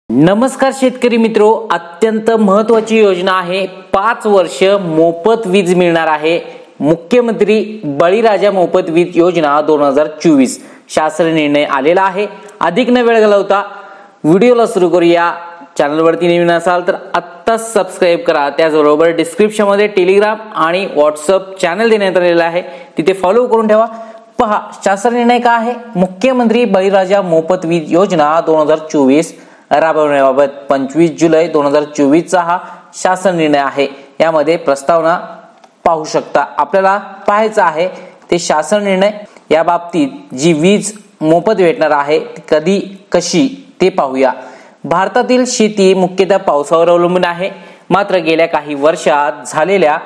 नमस्कार शेतकरी मित्रो, अत्यंत महत्त्वाची योजना आहे। 5 वर्ष मोफत वीज मिळणार आहे। मुख्यमंत्री बळीराजा मोफत वीज योजना 2024 शासन निर्णय आलेला आहे। अधिक न वेळ घालवता व्हिडिओला सुरू करूया। चॅनलवरती नवीन असाल तर आत्ता सबस्क्राइब करा। त्याचबरोबर डिस्क्रिप्शन मध्ये टेलिग्राम आणि व्हॉट्सअप चॅनल देण्यात आलेला आहे, तिथे फॉलो करून ठेवा। पहा शासन निर्णय काय आहे। मुख्यमंत्री बळीराजा मोफत वीज योजना 2024 राबवण्याबाबत 25 जुलै 2024 चा हा शासन निर्णय आहे। यामध्ये प्रस्तावना पाहू शकता। आपल्याला पाहायचं आहे ते शासन निर्णय। या बाबतीत जी वीज मोफत भेटणार आहे कधी कशी ते पाहूया। भारतातील शेती मुख्यतः पावसावर अवलंबून आहे, मात्र गेल्या काही वर्षात झालेल्या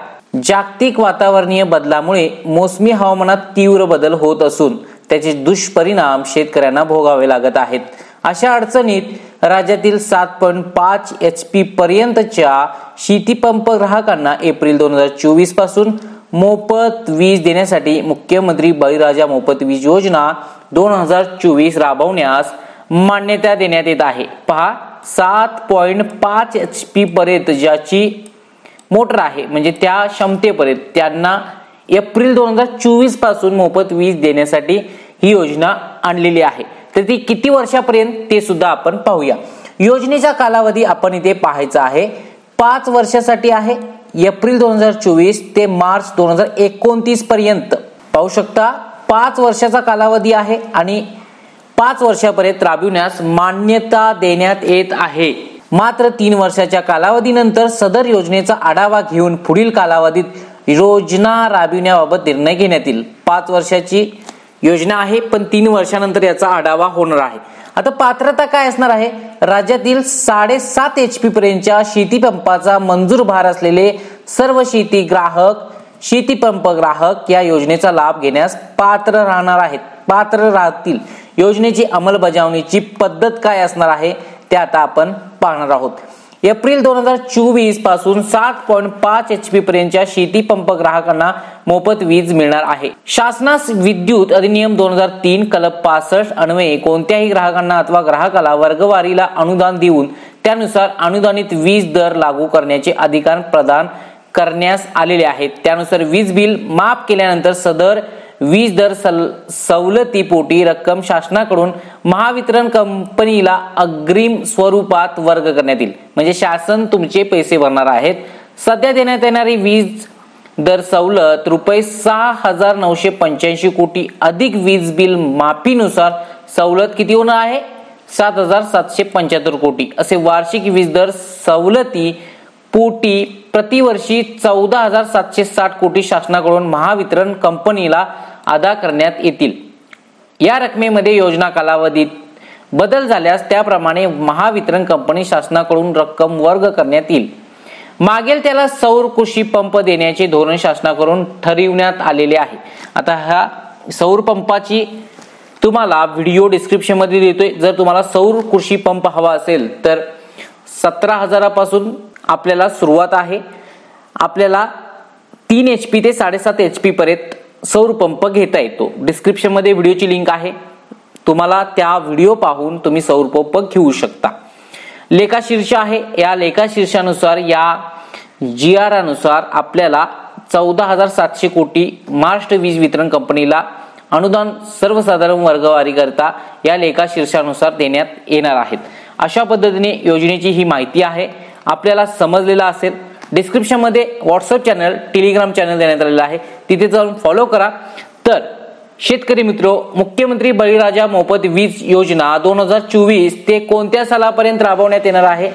जागतिक वातावरणीय बदलामुळे मोसमी हवामानात तीव्र बदल होत असून त्याचे दुष्परिणाम शेतकऱ्यांना भोगावे लागत आहेत। अशा अडचणीत राज्यातील 7.5 HP पर्यंतच्या शेतीपंप ग्राहकांना एप्रिल 2024 पासून मोफत वीज देण्यासाठी मुख्यमंत्री बळीराजा मोफत वीज योजना 2024 राबवण्यास मान्यता देण्यात येत आहे। पहा 7.5 HP पर्यंत ज्याची मोटर आहे म्हणजे त्या क्षमतेपर्यंत त्यांना एप्रिल 2024 पासून मोफत वीज देण्यासाठी ही योजना आणलेली आहे। तर ती किती वर्षापर्यंत ते सुद्धा आपण पाहूया। योजनेचा कालावधी आपण इथे पाहायचा आहे 5 वर्षासाठी आहे। एप्रिल 2024 ते मार्च 2029 पर्यंत पाहू शकता। 5 वर्षाचा कालावधी आहे आणि 5 वर्षापर्यंत राबविण्यास मान्यता देण्यात येत आहे। मात्र 3 वर्षाच्या कालावधीनंतर सदर योजनेचा आढावा घेऊन पुढील कालावधीत योजना राबविण्याबाबत निर्णय घेण्यात येईल। 5 वर्षाची योजना आहे, पण 3 वर्षानंतर याचा आढावा होणार आहे। आता पात्रता काय असणार आहे। राज्यातील 7.5 HP पर्यंतच्या शेतीपंपाचा मंजूर भार असलेले सर्व शेतीपंप ग्राहक या योजनेचा लाभ घेण्यास पात्र राहतील। योजनेची अंमलबजावणीची पद्धत काय असणार आहे ते आता आपण पाहणार आहोत। एप्रिल 2024 पासून 7.5 HP पर्यंतच्या शेतीपंप ग्राहकांना मोफत वीज मिळणार आहे। शासनास विद्युत अधिनियम 2003 कलम 65 अन्वये कोणत्याही ग्राहकांना अथवा ग्राहकाला वर्गवारीला अनुदान देऊन त्यानुसार अनुदानित वीज दर लागू करण्याचे अधिकार प्रदान करण्यास आलेले आहेत। त्यानुसार वीज बिल माफ केल्यानंतर सदर वीज दर सवलतीपोटी रक्कम शासनाकडून महावितरण कंपनीला अग्रिम स्वरूपात वर्ग करण्यात येईल। म्हणजे शासन तुमचे पैसे भरणार आहेत। सध्या देण्यात येणारी वीज दर सवलत ₹6,985 कोटी अधिक वीज बिल माफीनुसार सवलत किती होणार आहे 7,775 कोटी असे वार्षिक वीज दर सवलती पोटी प्रतिवर्षी 14,760 कोटी शासनाकडून महावितरण कंपनीला अदा करण्यात येतील। या रकमेमध्ये योजना कालावधीत बदल झाल्यास त्याप्रमाणे महावितरण कंपनी शासनाकडून रक्कम वर्ग करण्यात येईल। मागेल त्याला सौर कृषी पंप देण्याचे धोरण शासनाकडून ठरविण्यात आलेले आहे। आता ह्या सौर पंपाची तुम्हाला व्हिडिओ डिस्क्रिप्शन मध्ये देतोय। जर तुम्हाला सौर कृषी पंप हवा असेल तर 17,000 पासून आपल्याला सुरुवात आहे। आपल्याला 3 HP ते 7.5 HP पर्यंत सौर पंप घेता येतो। डिस्क्रिप्शन मध्ये व्हिडिओची लिंक आहे, तुम्हाला त्या व्हिडिओ पाहून तुम्ही सौर पंप घेऊ शकता। लेखाशीर्ष आहे, या लेखाशीर्षानुसार या GR अनुसार आपल्याला 14,700 कोटी महाराष्ट्र वीज वितरण कंपनीला अनुदान सर्वसाधारण वर्गवारी करता या लेखाशीर्षानुसार देण्यात येणार आहेत। अशा पद्धतीने योजनेची ही माहिती आहे। आपल्याला समजलेला असेल। डिस्क्रिप्शन मध्ये व्हॉट्सअप चॅनल टेलिग्राम चॅनल देण्यात आलेला आहे, तिथे जाऊन फॉलो करा। तर शेतकरी मित्रो, मुख्यमंत्री बळीराजा मोफत वीज योजना 2024 ते कोणत्या सालापर्यंत राबवण्यात येणार आहे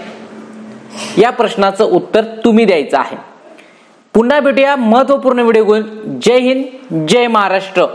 या प्रश्नाचं उत्तर तुम्ही द्यायचं आहे। पुन्हा भेटूया महत्त्वपूर्ण व्हिडिओ घेऊन। जय हिंद, जय महाराष्ट्र।